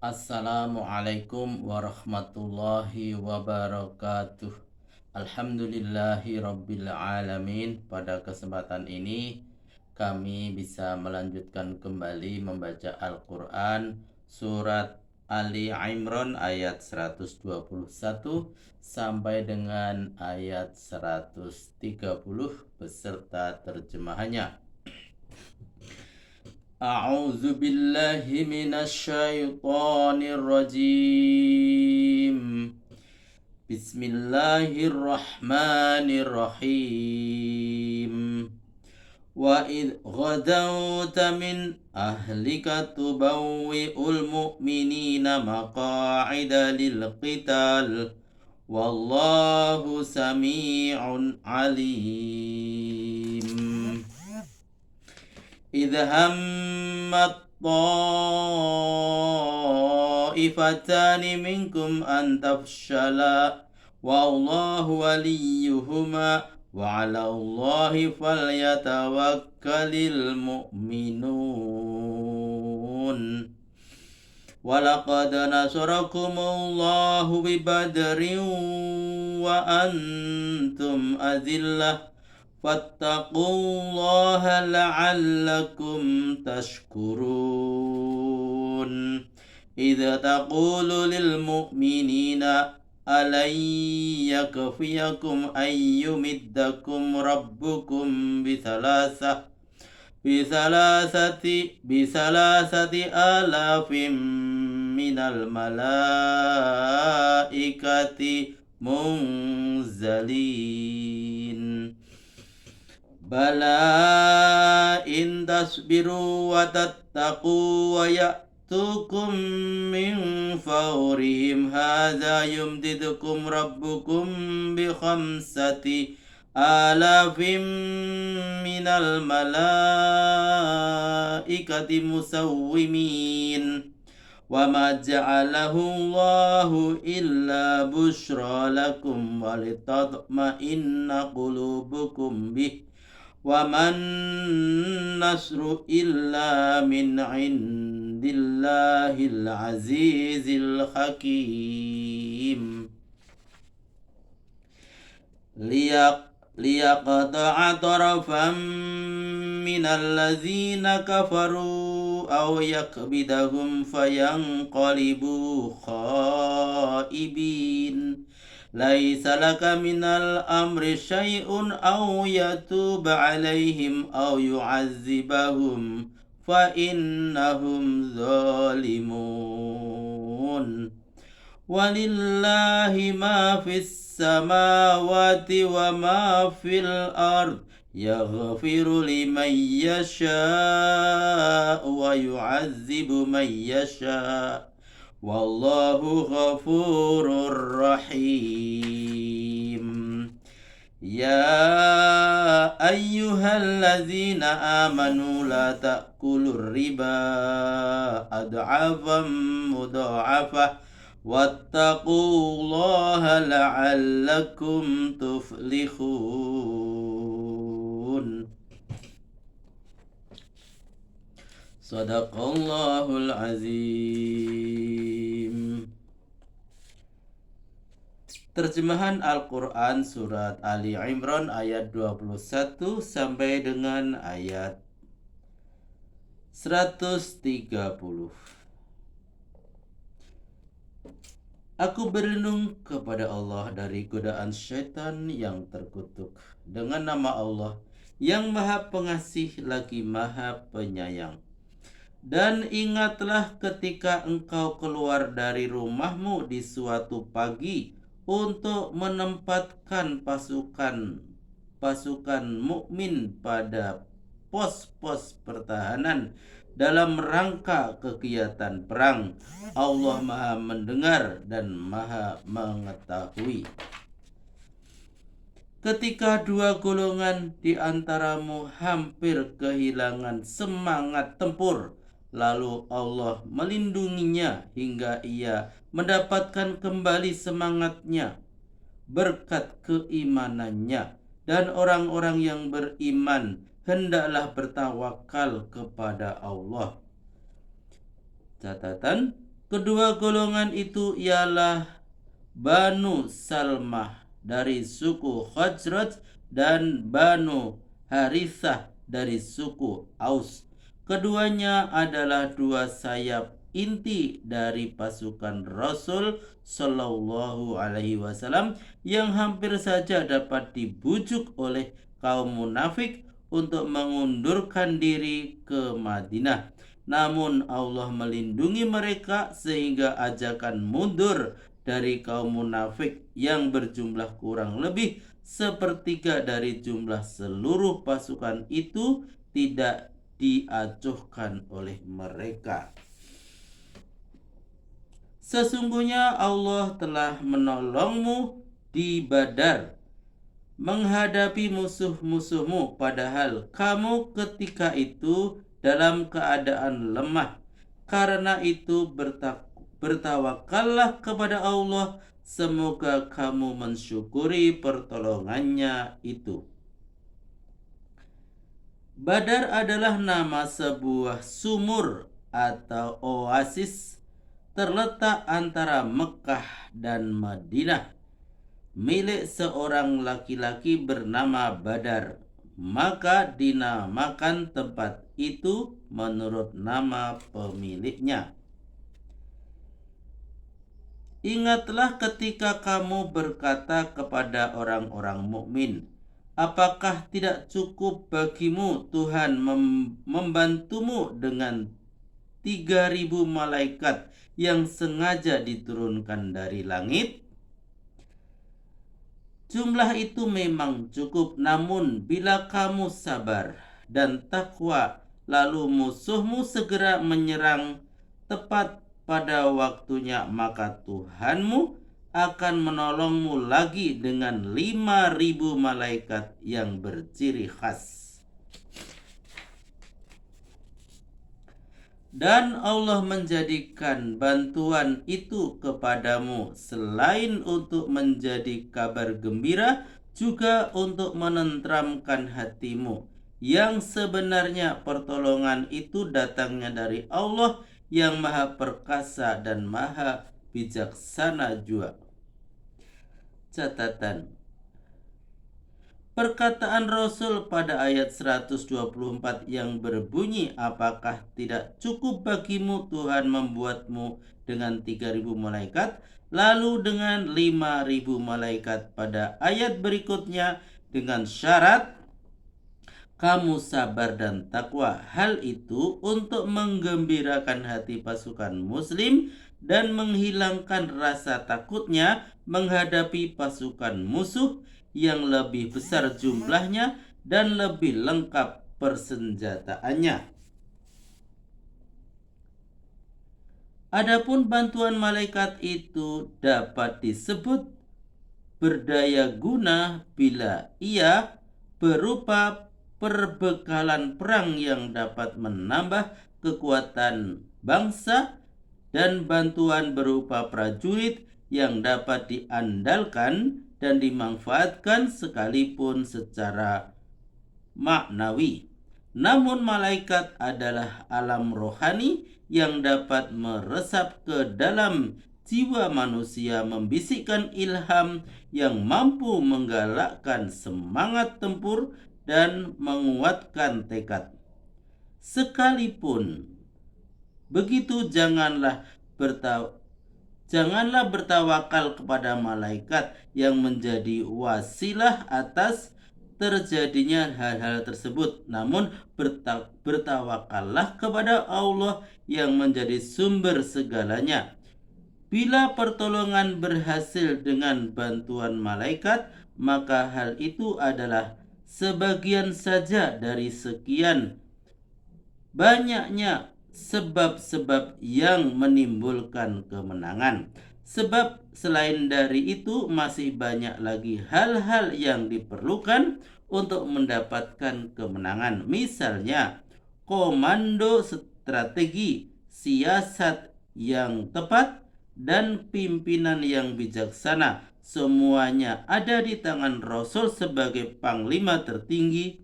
Assalamualaikum warahmatullahi wabarakatuh. Alhamdulillahi rabbil alamin. Pada kesempatan ini kami bisa melanjutkan kembali membaca Al-Quran surat Ali Imran ayat 121 sampai dengan ayat 130 beserta terjemahannya. A'udzu billahi minasy syaithanir rajim. Bismillahirrahmanirrahim. Wa id ghadawta min ahlika tubawwi'ul mu'minina maqa'ida lil qital. Wallahu sami'un alim. Idh hammat ta'ifatani minkum an tafshala wallahu waliyuhuma wa 'ala Allahi falyatawakkalul mu'minun. Walaqad nasarakumullahu bibadrin wa antum azillah fattaqullaha la'allakum tashkurun. Idza taqulu lil mu'minina alan yakfiyakum ayyumiddakum rabbukum bisalasati alafim minal malaikati munzalin. Bala in tasbiru wa tattaqu wa ya'tukum min fawrihim hadza yumdidukum rabbukum bi khamsati alafim minal malaikati musawwimin. Wa ma ja'alahu Allahu illa bushra lakum wa litatma'inna qulubukum bih. Wa man nasru illa min indillahil azizil hakim. Liyaqta'a tarafan minal ladzina kafaru aw yakbidahum fayanqalibu khaibin. Laisa laka minal amri syai'un aw yatuba alaihim aw yu'adzibahum fa innahum zalimun. Walillahi ma fis samawati wa ma fil ard. Yaghfiru liman yasha' wa yu'adzibu man yasha'. Wallahu ghafurur rahim. Ya ayyuhallazina amanu la ta'kulur riba ad'afan mudha'afah wattaqullaha la'allakum tuflihun. Sadaqallahul azim. Terjemahan Al-Quran surat Ali Imran ayat 21 sampai dengan ayat 130. Aku berlindung kepada Allah dari godaan syaitan yang terkutuk. Dengan nama Allah yang Maha Pengasih lagi Maha Penyayang. Dan ingatlah ketika engkau keluar dari rumahmu di suatu pagi untuk menempatkan pasukan mukmin pada pos-pos pertahanan dalam rangka kegiatan perang. Allah Maha mendengar dan Maha mengetahui. Ketika dua golongan di antaramu hampir kehilangan semangat tempur, lalu Allah melindunginya hingga ia mendapatkan kembali semangatnya berkat keimanannya. Dan orang-orang yang beriman hendaklah bertawakal kepada Allah. Catatan, Kedua golongan itu ialah Banu Salmah dari suku Khazraj dan Banu Harithah dari suku Aus. Keduanya adalah dua sayap inti dari pasukan Rasul Shallallahu Alaihi Wasallam yang hampir saja dapat dibujuk oleh kaum munafik untuk mengundurkan diri ke Madinah. Namun Allah melindungi mereka sehingga ajakan mundur dari kaum munafik yang berjumlah kurang lebih sepertiga dari jumlah seluruh pasukan itu tidak diacuhkan oleh mereka. Sesungguhnya Allah telah menolongmu di Badar menghadapi musuh-musuhmu, padahal kamu ketika itu dalam keadaan lemah. Karena itu bertawakallah kepada Allah, semoga kamu mensyukuri pertolongannya itu. Badar adalah nama sebuah sumur atau oasis terletak antara Mekah dan Madinah, milik seorang laki-laki bernama Badar. Maka dinamakan tempat itu menurut nama pemiliknya. Ingatlah ketika kamu berkata kepada orang-orang mukmin, apakah tidak cukup bagimu Tuhan membantumu dengan 3.000 malaikat yang sengaja diturunkan dari langit? Jumlah itu memang cukup, namun bila kamu sabar dan takwa, lalu musuhmu segera menyerang tepat pada waktunya, maka Tuhanmu akan menolongmu lagi dengan 5.000 malaikat yang berciri khas. Dan Allah menjadikan bantuan itu kepadamu selain untuk menjadi kabar gembira, juga untuk menenteramkan hatimu, yang sebenarnya pertolongan itu datangnya dari Allah yang maha perkasa dan maha bijaksana juga. Catatan: perkataan Rasul pada ayat 124 yang berbunyi, apakah tidak cukup bagimu Tuhan membuatmu dengan 3.000 malaikat, lalu dengan 5.000 malaikat pada ayat berikutnya dengan syarat kamu sabar dan takwa. Hal itu untuk menggembirakan hati pasukan muslim dan menghilangkan rasa takutnya menghadapi pasukan musuh yang lebih besar jumlahnya dan lebih lengkap persenjataannya. Adapun bantuan malaikat itu dapat disebut berdaya guna bila ia berupa perbekalan perang yang dapat menambah kekuatan bangsa dan bantuan berupa prajurit yang dapat diandalkan dan dimanfaatkan sekalipun secara maknawi. Namun malaikat adalah alam rohani yang dapat meresap ke dalam jiwa manusia, membisikkan ilham yang mampu menggalakkan semangat tempur dan menguatkan tekad. Sekalipun begitu, janganlah bertawakal kepada malaikat yang menjadi wasilah atas terjadinya hal-hal tersebut, namun bertawakallah kepada Allah yang menjadi sumber segalanya. Bila pertolongan berhasil dengan bantuan malaikat, maka hal itu adalah sebagian saja dari sekian banyaknya sebab-sebab yang menimbulkan kemenangan. Sebab selain dari itu masih banyak lagi hal-hal yang diperlukan untuk mendapatkan kemenangan. Misalnya komando strategi, siasat yang tepat, dan pimpinan yang bijaksana. Semuanya ada di tangan Rasul sebagai panglima tertinggi.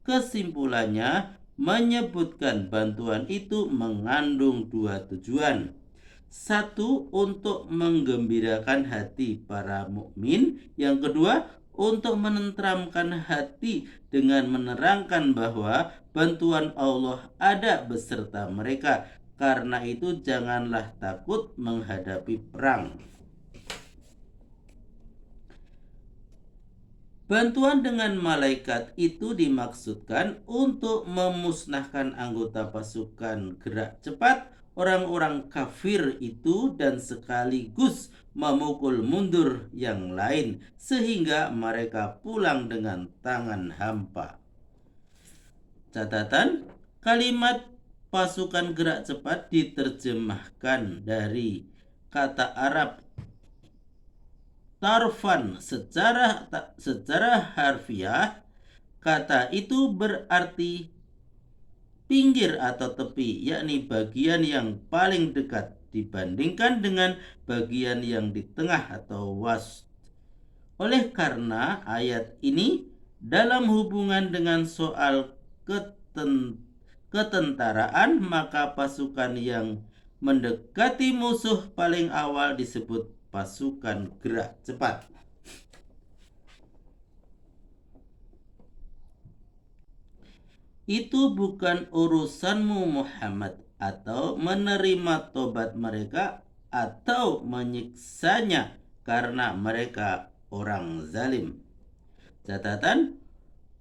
Kesimpulannya menyebutkan bantuan itu mengandung dua tujuan. Satu, untuk menggembirakan hati para mukmin. Yang kedua, untuk menenteramkan hati dengan menerangkan bahwa bantuan Allah ada beserta mereka. Karena itu janganlah takut menghadapi perang. Bantuan dengan malaikat itu dimaksudkan untuk memusnahkan anggota pasukan gerak cepat orang-orang kafir itu dan sekaligus memukul mundur yang lain sehingga mereka pulang dengan tangan hampa. Catatan, kalimat pasukan gerak cepat diterjemahkan dari kata Arab tarfan. Secara harfiah, kata itu berarti pinggir atau tepi, yakni bagian yang paling dekat dibandingkan dengan bagian yang di tengah atau wasat. Oleh karena ayat ini dalam hubungan dengan soal ketentaraan, maka pasukan yang mendekati musuh paling awal disebut pasukan gerak cepat. Itu bukan urusanmu Muhammad, atau menerima tobat mereka atau menyiksanya karena mereka orang zalim. Catatan,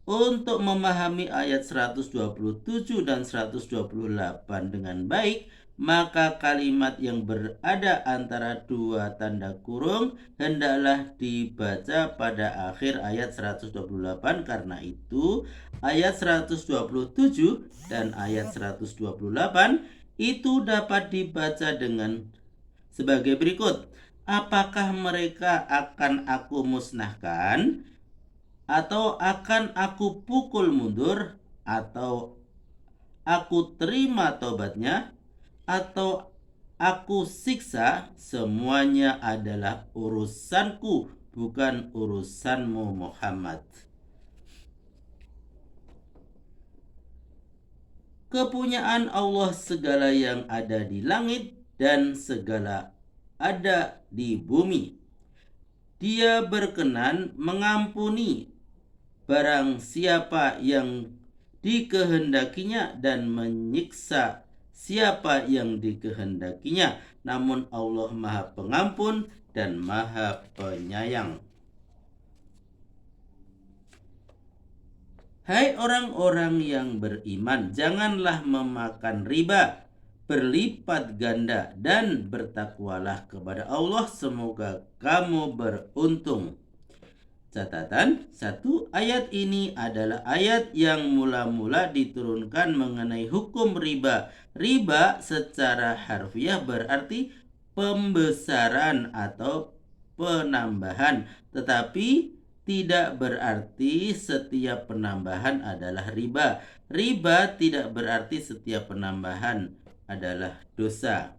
untuk memahami ayat 127 dan 128 dengan baik, maka kalimat yang berada antara dua tanda kurung hendaklah dibaca pada akhir ayat 128. Karena itu ayat 127 dan ayat 128 itu dapat dibaca dengan sebagai berikut. Apakah mereka akan aku musnahkan, atau akan aku pukul mundur, atau aku terima tobatnya, atau aku siksa? Semuanya adalah urusanku, bukan urusanmu Muhammad. Kepunyaan Allah segala yang ada di langit dan segala ada di bumi. Dia berkenan mengampuni barang siapa yang dikehendakinya dan menyiksa siapa yang dikehendakinya. Namun Allah Maha Pengampun dan Maha Penyayang. Hai orang-orang yang beriman, janganlah memakan riba berlipat ganda dan bertakwalah kepada Allah, semoga kamu beruntung. Catatan, satu, ayat ini adalah ayat yang mula-mula diturunkan mengenai hukum riba. Riba secara harfiah berarti pembesaran atau penambahan, tetapi tidak berarti setiap penambahan adalah riba. Riba tidak berarti setiap penambahan adalah dosa.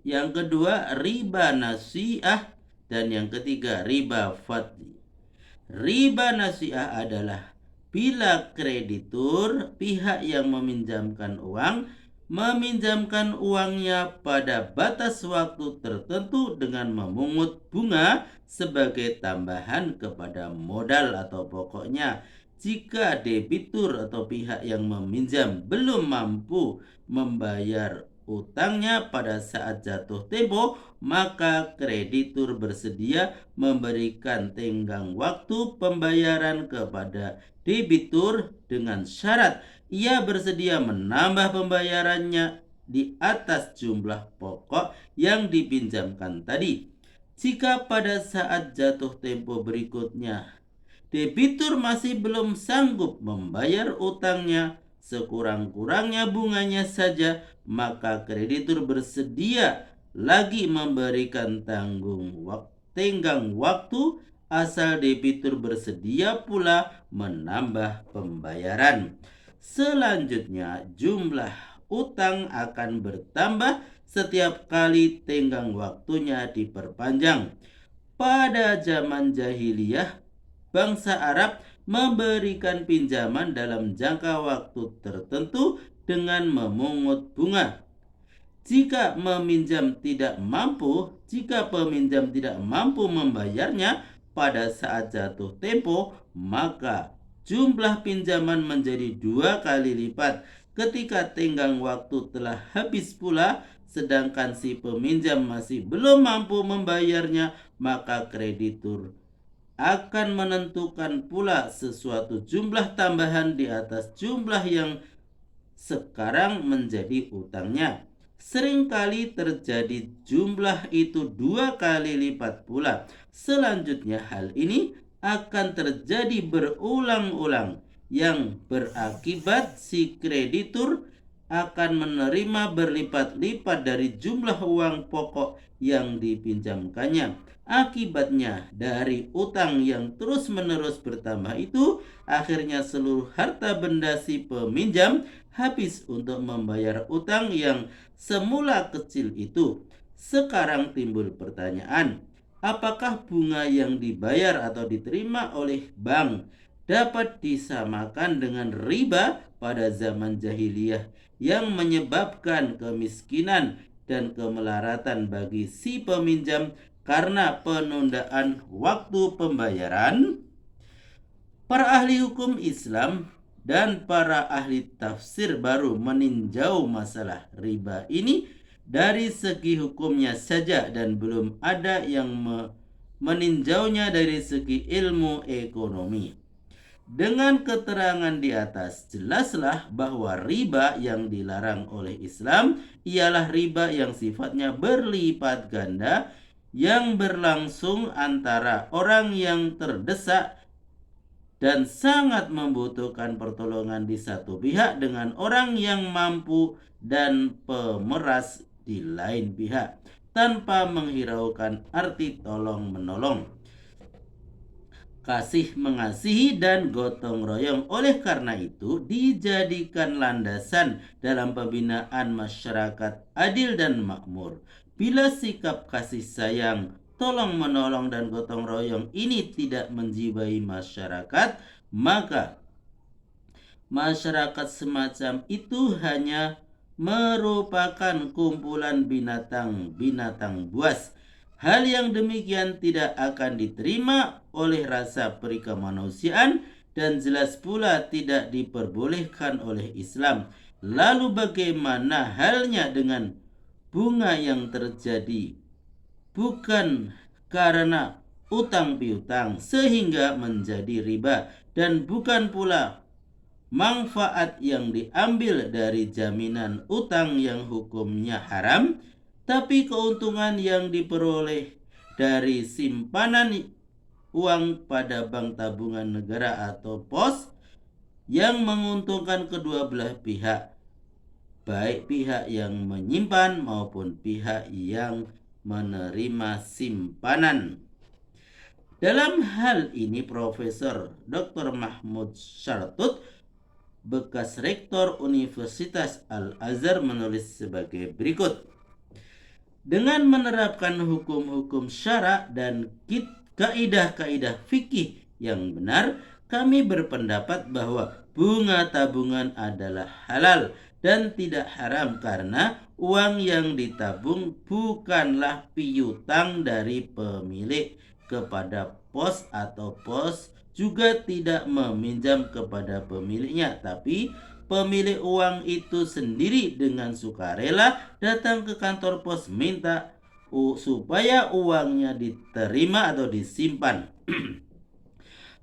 Yang kedua, riba nasi'ah. Dan yang ketiga, riba fadli. Riba nasi'ah adalah bila kreditur, pihak yang meminjamkan uangnya pada batas waktu tertentu dengan memungut bunga sebagai tambahan kepada modal atau pokoknya. Jika debitur atau pihak yang meminjam belum mampu membayar utangnya pada saat jatuh tempo, maka kreditur bersedia memberikan tenggang waktu pembayaran kepada debitur dengan syarat ia bersedia menambah pembayarannya di atas jumlah pokok yang dipinjamkan tadi. Jika pada saat jatuh tempo berikutnya debitur masih belum sanggup membayar utangnya, sekurang-kurangnya bunganya saja, maka kreditur bersedia lagi memberikan tenggang waktu asal debitur bersedia pula menambah pembayaran. Selanjutnya, jumlah utang akan bertambah setiap kali tenggang waktunya diperpanjang. Pada zaman jahiliyah, bangsa Arab memberikan pinjaman dalam jangka waktu tertentu dengan memungut bunga. Jika peminjam tidak mampu membayarnya pada saat jatuh tempo, maka jumlah pinjaman menjadi 2 kali lipat. Ketika tenggang waktu telah habis pula, sedangkan si peminjam masih belum mampu membayarnya, maka kreditur akan menentukan pula sesuatu jumlah tambahan di atas jumlah yang sekarang menjadi utangnya. Seringkali terjadi jumlah itu 2 kali lipat pula. Selanjutnya hal ini akan terjadi berulang-ulang yang berakibat si kreditur akan menerima berlipat-lipat dari jumlah uang pokok yang dipinjamkannya. Akibatnya dari utang yang terus-menerus bertambah itu, akhirnya seluruh harta benda si peminjam habis untuk membayar utang yang semula kecil itu. Sekarang timbul pertanyaan, apakah bunga yang dibayar atau diterima oleh bank dapat disamakan dengan riba pada zaman jahiliyah yang menyebabkan kemiskinan dan kemelaratan bagi si peminjam karena penundaan waktu pembayaran? Para ahli hukum Islam dan para ahli tafsir baru meninjau masalah riba ini dari segi hukumnya saja dan belum ada yang meninjaunya dari segi ilmu ekonomi. Dengan keterangan di atas, jelaslah bahwa riba yang dilarang oleh Islam ialah riba yang sifatnya berlipat ganda, yang berlangsung antara orang yang terdesak dan sangat membutuhkan pertolongan di satu pihak dengan orang yang mampu dan pemeras di lain pihak, tanpa menghiraukan arti tolong-menolong, kasih mengasihi, dan gotong royong. Oleh karena itu, dijadikan landasan dalam pembinaan masyarakat adil dan makmur. Bila sikap kasih sayang, tolong menolong, dan gotong royong ini tidak menjiwai masyarakat, maka masyarakat semacam itu hanya merupakan kumpulan binatang-binatang buas. Hal yang demikian tidak akan diterima oleh rasa perikemanusiaan dan jelas pula tidak diperbolehkan oleh Islam. Lalu bagaimana halnya dengan bunga yang terjadi bukan karena utang piutang sehingga menjadi riba, dan bukan pula manfaat yang diambil dari jaminan utang yang hukumnya haram, tapi keuntungan yang diperoleh dari simpanan uang pada bank tabungan negara atau pos yang menguntungkan kedua belah pihak, baik pihak yang menyimpan maupun pihak yang menerima simpanan. Dalam hal ini Profesor Dr. Mahmud Syartut, bekas rektor Universitas Al-Azhar, menulis sebagai berikut. Dengan menerapkan hukum-hukum syara dan kaidah-kaidah fikih yang benar, kami berpendapat bahwa bunga tabungan adalah halal dan tidak haram karena uang yang ditabung bukanlah piutang dari pemilik kepada pos, atau pos juga tidak meminjam kepada pemiliknya, tapi pemilik uang itu sendiri dengan sukarela datang ke kantor pos minta supaya uangnya diterima atau disimpan.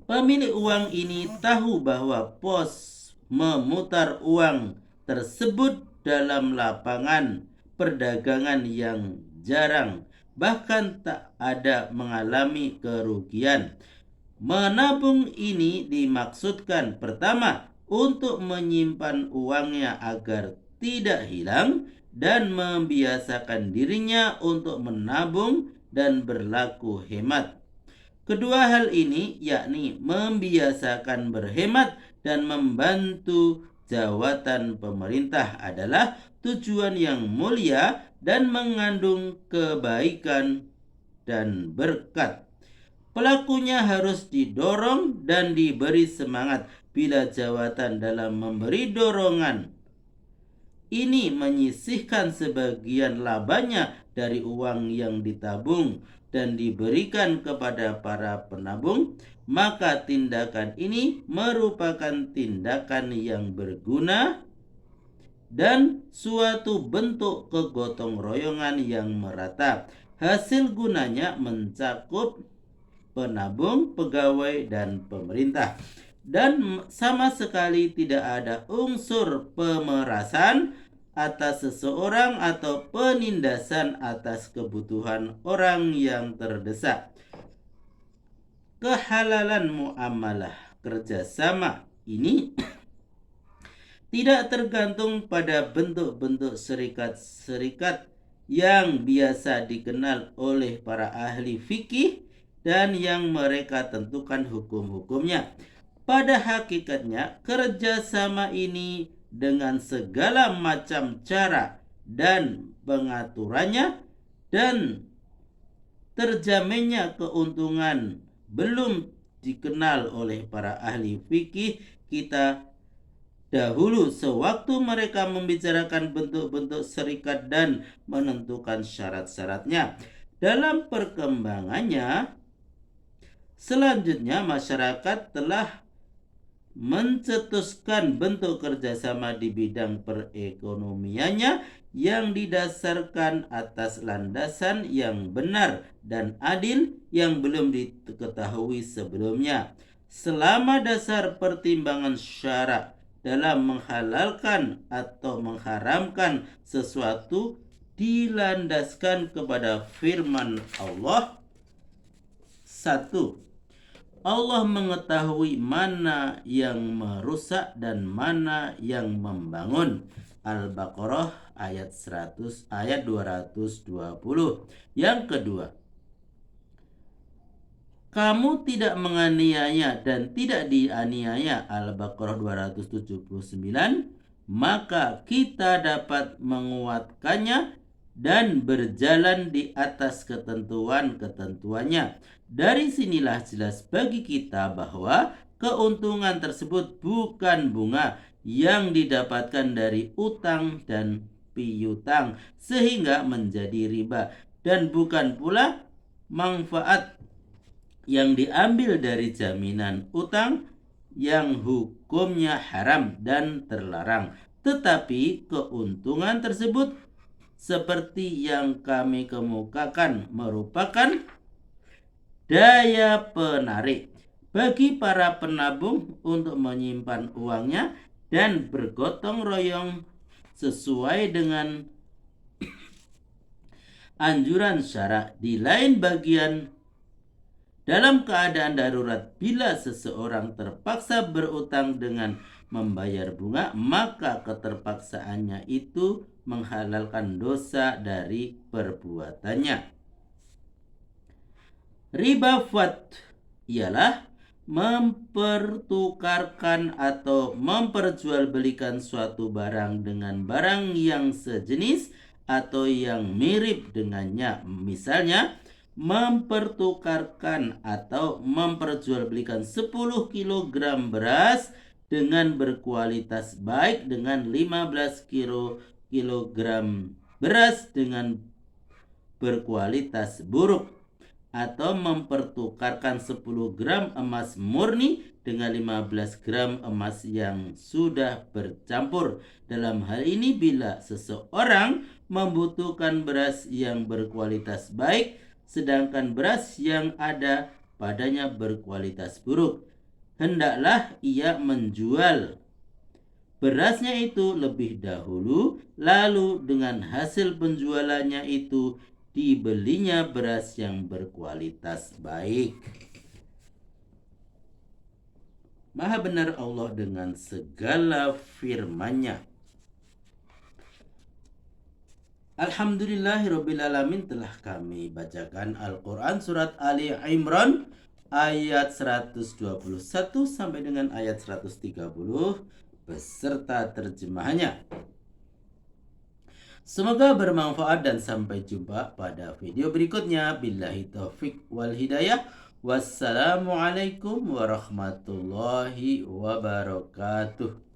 Pemilik uang ini tahu bahwa pos memutar uang tersebut dalam lapangan perdagangan yang jarang, bahkan tak ada mengalami kerugian. Menabung ini dimaksudkan pertama untuk menyimpan uangnya agar tidak hilang dan membiasakan dirinya untuk menabung dan berlaku hemat. Kedua hal ini yakni membiasakan berhemat dan membantu jawatan pemerintah adalah tujuan yang mulia dan mengandung kebaikan dan berkat. Pelakunya harus didorong dan diberi semangat. Bila jawatan dalam memberi dorongan ini menyisihkan sebagian labanya dari uang yang ditabung dan diberikan kepada para penabung, maka tindakan ini merupakan tindakan yang berguna dan suatu bentuk kegotong royongan yang merata. Hasil gunanya mencakup penabung, pegawai, dan pemerintah. Dan sama sekali tidak ada unsur pemerasan atas seseorang atau penindasan atas kebutuhan orang yang terdesak. Kehalalan muamalah kerjasama ini tidak tergantung pada bentuk-bentuk serikat-serikat yang biasa dikenal oleh para ahli fikih dan yang mereka tentukan hukum-hukumnya. Pada hakikatnya, kerjasama ini dengan segala macam cara dan pengaturannya dan terjaminnya keuntungan belum dikenal oleh para ahli fikih kita dahulu sewaktu mereka membicarakan bentuk-bentuk serikat dan menentukan syarat-syaratnya. Dalam perkembangannya, selanjutnya masyarakat telah mencetuskan bentuk kerjasama di bidang perekonomiannya yang didasarkan atas landasan yang benar dan adil yang belum diketahui sebelumnya. Selama dasar pertimbangan syara dalam menghalalkan atau mengharamkan sesuatu dilandaskan kepada firman Allah. 1. Allah mengetahui mana yang merusak dan mana yang membangun. Al-Baqarah ayat 220. Yang kedua, kamu tidak menganiaya dan tidak dianiaya. Al-Baqarah 279. Maka kita dapat menguatkannya dan berjalan di atas ketentuan-ketentuannya. Dari sinilah jelas bagi kita bahwa keuntungan tersebut bukan bunga yang didapatkan dari utang dan piutang sehingga menjadi riba, dan bukan pula manfaat yang diambil dari jaminan utang yang hukumnya haram dan terlarang. Tetapi keuntungan tersebut seperti yang kami kemukakan merupakan daya penarik bagi para penabung untuk menyimpan uangnya dan bergotong royong sesuai dengan anjuran syara. Di lain bagian, dalam keadaan darurat, bila seseorang terpaksa berutang dengan membayar bunga, maka keterpaksaannya itu menghalalkan dosa dari perbuatannya. Riba fat ialah mempertukarkan atau memperjualbelikan suatu barang dengan barang yang sejenis atau yang mirip dengannya. Misalnya, mempertukarkan atau memperjualbelikan 10 kg beras dengan berkualitas baik dengan 15 kg beras dengan berkualitas buruk, atau mempertukarkan 10 gram emas murni dengan 15 gram emas yang sudah bercampur. Dalam hal ini, bila seseorang membutuhkan beras yang berkualitas baik sedangkan beras yang ada padanya berkualitas buruk, hendaklah ia menjual berasnya itu lebih dahulu, lalu dengan hasil penjualannya itu dibelinya beras yang berkualitas baik. Maha benar Allah dengan segala firman-Nya. Alhamdulillahirrabbilalamin, telah kami bacakan Al-Quran surat Ali Imran ayat 121 sampai dengan ayat 130 beserta terjemahannya. Semoga bermanfaat dan sampai jumpa pada video berikutnya. Billahi taufik wal hidayah. Wassalamualaikum warahmatullahi wabarakatuh.